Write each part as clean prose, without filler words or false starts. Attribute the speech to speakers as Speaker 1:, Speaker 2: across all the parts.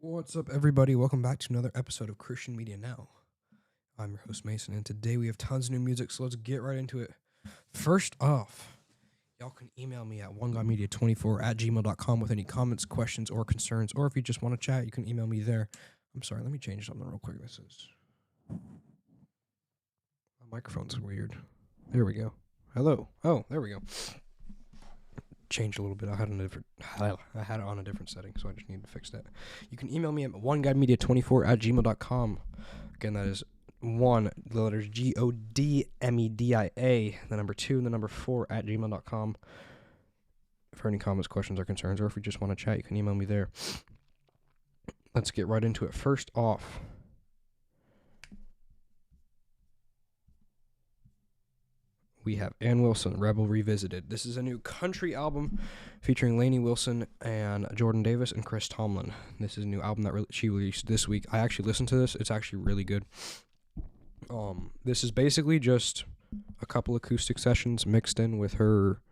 Speaker 1: What's up, everybody? Welcome back to another episode of Christian Media Now. I'm your host, Mason, and today we have tons of new music, so let's get right into it. First off, y'all can email me at onegodmedia24@gmail.com with any comments, questions, or concerns, or if you just want to chat, you can email me there. I'm sorry, let me change something real quick. My microphone's weird. There we go. Hello. Oh, there we go. Changed a little bit. I had it on a different setting, so I just need to fix that. You can email me at onegodmedia24@gmail.com. Again, that is one, the letters GODMEDIA, the number 2, and the number 4 @gmail.com. For any comments, questions, or concerns, or if you just want to chat, you can email me there. Let's get right into it. First off, we have Ann Wilson, Rebel Revisited. This is a new country album featuring Lainey Wilson and Jordan Davis and Chris Tomlin. This is a new album that she released this week. I actually listened to this. It's actually really good. This is basically just a couple acoustic sessions mixed in with her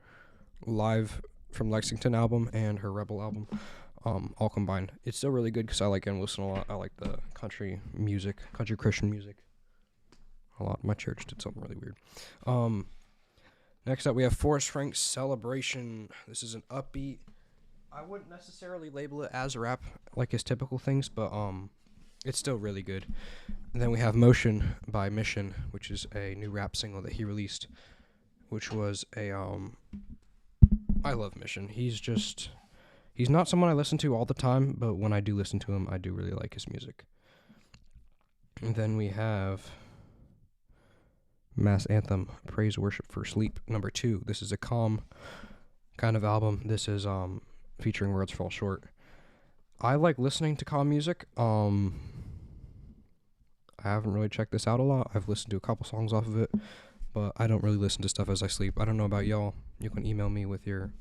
Speaker 1: live from Lexington album and her Rebel album, all combined. It's still really good because I like Ann Wilson a lot. I like the country music, country Christian music a lot. My church did something really weird. Next up, we have Forrest Frank's Celebration. This is an upbeat. I wouldn't necessarily label it as rap like his typical things, but it's still really good. And then we have Motion by Mission, which is a new rap single that he released, which was a I love Mission. He's not someone I listen to all the time, but when I do listen to him, I do really like his music. And then we have Mass Anthem, Praise Worship for Sleep, number 2. This is a calm kind of album. This is featuring Words Fall Short. I like listening to calm music. I haven't really checked this out a lot. I've listened to a couple songs off of it, but I don't really listen to stuff as I sleep. I don't know about y'all. You can email me with your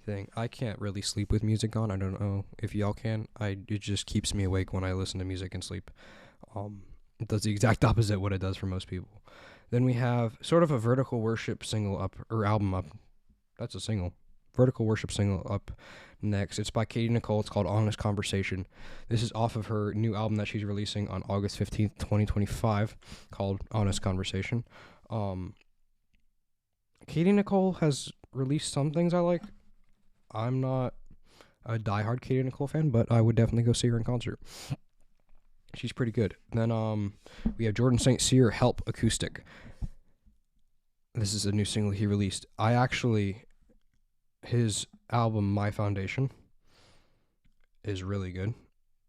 Speaker 1: thing. I can't really sleep with music on. I don't know if y'all can. It just keeps me awake when I listen to music and sleep. It does the exact opposite of what it does for most people. Then we have sort of a Vertical Worship single up, or album up. That's a single. Vertical Worship single up next. It's by Katy, Nicole. It's called Honest Conversation. This is off of her new album that she's releasing on August 15th, 2025, called Honest Conversation. Katy Nicole has released some things I like. I'm not a diehard Katy Nicole fan, but I would definitely go see her in concert. She's pretty good. Then we have Jordan St. Cyr, Help Acoustic. This is a new single he released. His album, My Foundation, is really good.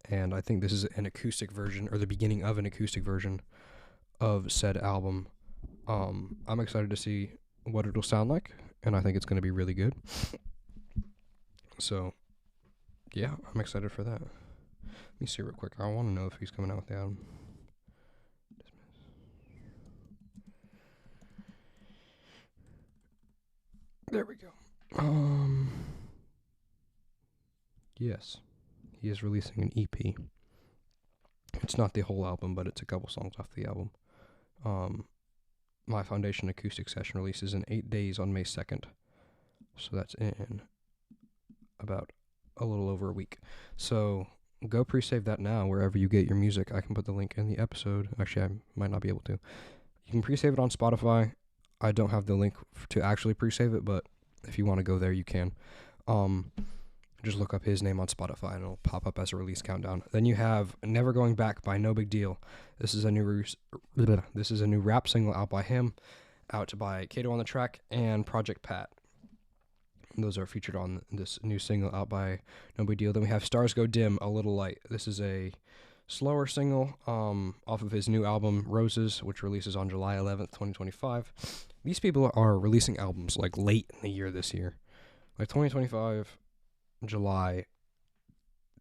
Speaker 1: And I think this is an acoustic version, or the beginning of an acoustic version of said album. I'm excited to see what it'll sound like, and I think it's going to be really good. So, yeah, I'm excited for that. Let me see real quick. I want to know if he's coming out with the album. There we go. Yes, he is releasing an EP. It's not the whole album, but it's a couple songs off the album. My Foundation acoustic session releases in 8 days on May 2nd. So that's in about a little over a week. So go pre-save that now wherever you get your music. I can put the link in the episode. Actually, I might not be able to. You can pre-save it on Spotify. I don't have the link to actually pre-save it, but if you want to go there, you can. Just look up his name on Spotify, and it'll pop up as a release countdown. Then you have Never Going Back by No Big Deal. This is a new rap single out by him, out by Kato on the Track and Project Pat. Those are featured on this new single out by No Big Deal. Then we have Stars Go Dim, A Little Light. This is a slower single off of his new album, Roses, which releases on July 11th, 2025. These people are releasing albums like late in the year this year. Like 2025, July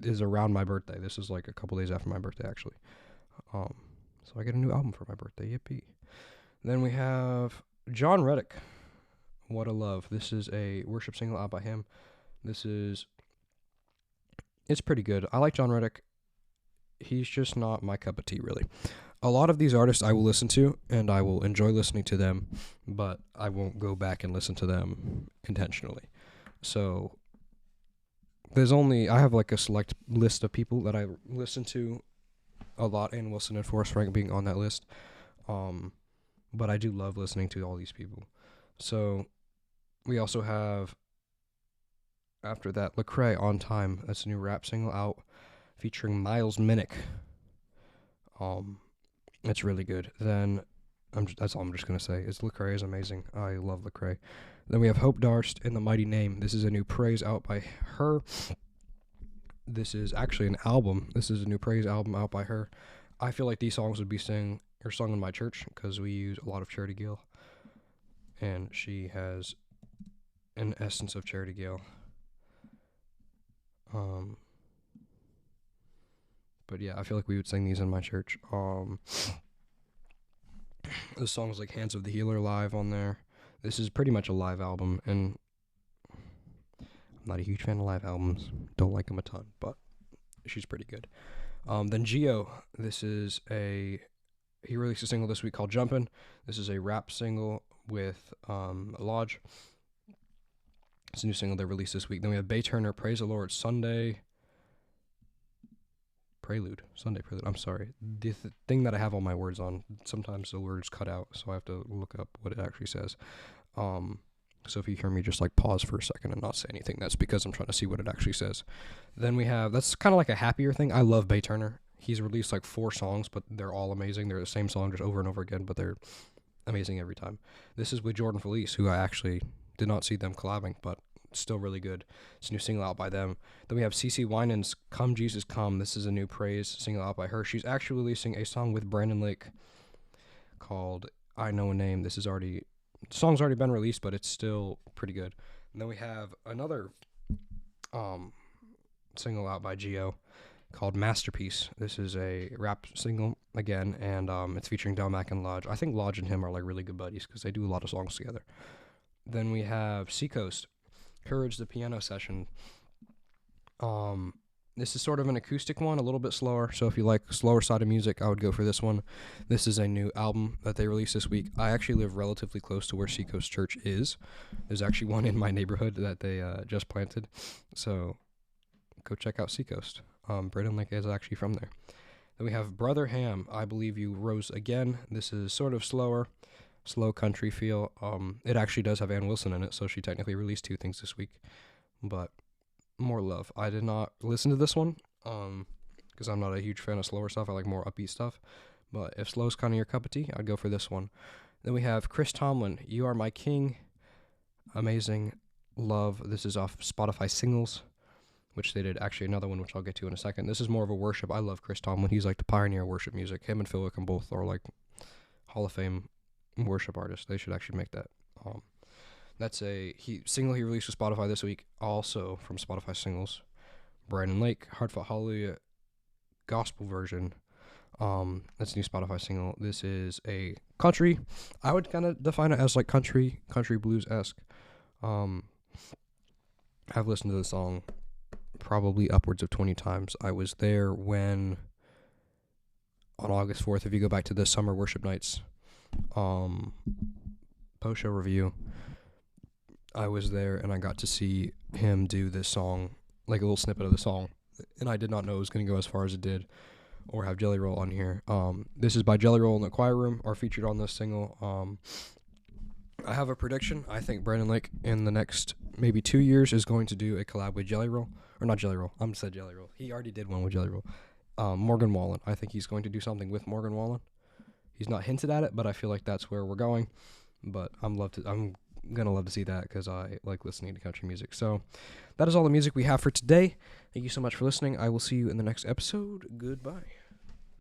Speaker 1: is around my birthday. This is like a couple days after my birthday, actually. So I get a new album for my birthday. Yippee. Then we have John Reddick, What a Love. This is a worship single out by him. It's pretty good. I like John Reddick. He's just not my cup of tea, really. A lot of these artists I will listen to, and I will enjoy listening to them, but I won't go back and listen to them intentionally. So I have like a select list of people that I listen to a lot, and Wilson and Forrest Frank being on that list. But I do love listening to all these people. So we also have, after that, Lecrae, On Time. That's a new rap single out featuring Miles Minnick. It's really good. Then that's all I'm just gonna say. Is Lecrae is amazing. I love Lecrae. Then we have Hope Darst in the Mighty Name. This is a new praise out by her. This is actually an album. This is a new praise album out by her. I feel like these songs would be sung in my church because we use a lot of Charity Gale, and she has an essence of Charity Gale. But yeah, I feel like we would sing these in my church. The songs like Hands of the Healer live on there. This is pretty much a live album, and I'm not a huge fan of live albums. Don't like them a ton, but she's pretty good. Then Gio, he released a single this week called Jumpin'. This is a rap single with Lodge. It's a new single they released this week. Then we have Bay Turner, Praise the Lord, Sunday Prelude. I'm sorry. The thing that I have all my words on, sometimes the words cut out, so I have to look up what it actually says. So if you hear me just like pause for a second and not say anything, that's because I'm trying to see what it actually says. Then we have, that's kind of like a happier thing. I love Bay Turner. He's released like 4 songs, but they're all amazing. They're the same song just over and over again, but they're amazing every time. This is with Jordan Felice, who I actually did not see them collabing, but still really good. It's a new single out by them. Then we have CeCe Winans, Come Jesus Come. This is a new praise single out by her. She's actually releasing a song with Brandon Lake called I Know a Name. The song's already been released, but it's still pretty good. And then we have another single out by Gio called Masterpiece. This is a rap single again, and it's featuring Delmac and Lodge. I think Lodge and him are like really good buddies because they do a lot of songs together. Then we have Seacoast, Courage the Piano Session. This is sort of an acoustic one, a little bit slower, so if you like slower side of music, I would go for this one. This is a new album that they released this week. I actually live relatively close to where Seacoast Church is. There's actually one in my neighborhood that they just planted, so go check out Seacoast. Braden Lake is actually from there. Then we have Brother Ham, I Believe You Rose Again. This is sort of slow country feel. It actually does have Ann Wilson in it, so she technically released 2 things this week, but more love. I did not listen to this one because I'm not a huge fan of slower stuff. I like more upbeat stuff, but if slow's kind of your cup of tea, I'd go for this one. Then we have Chris Tomlin, You Are My King. Amazing love. This is off Spotify Singles, which they did actually another one, which I'll get to in a second. This is more of a worship. I love Chris Tomlin. He's like the pioneer of worship music. Him and Phil Wickham both are like Hall of Fame worship artists. They should actually make that. That's a single he released with Spotify this week, also from Spotify Singles. Brandon Lake, Heartfelt Hallelujah gospel version. That's a new Spotify single. This is a country. I would kind of define it as like country blues-esque. I've listened to the song probably upwards of 20 times. I was there when, on August 4th, if you go back to the summer worship nights, post-show review, I was there and I got to see him do this song, like a little snippet of the song, and I did not know it was going to go as far as it did or have Jelly Roll on here. This is by Jelly Roll in the Choir Room, are featured on this single. I have a prediction. I think Brandon Lake in the next maybe 2 years is going to do a collab with Jelly Roll, or not Jelly Roll, I'm said Jelly Roll. He already did one with Jelly Roll. Morgan Wallen. I think he's going to do something with Morgan Wallen. He's not hinted at it, but I feel like that's where we're going. But I'm gonna love to see that because I like listening to country music. So that is all the music we have for today. Thank you so much for listening. I will see you in the next episode. Goodbye.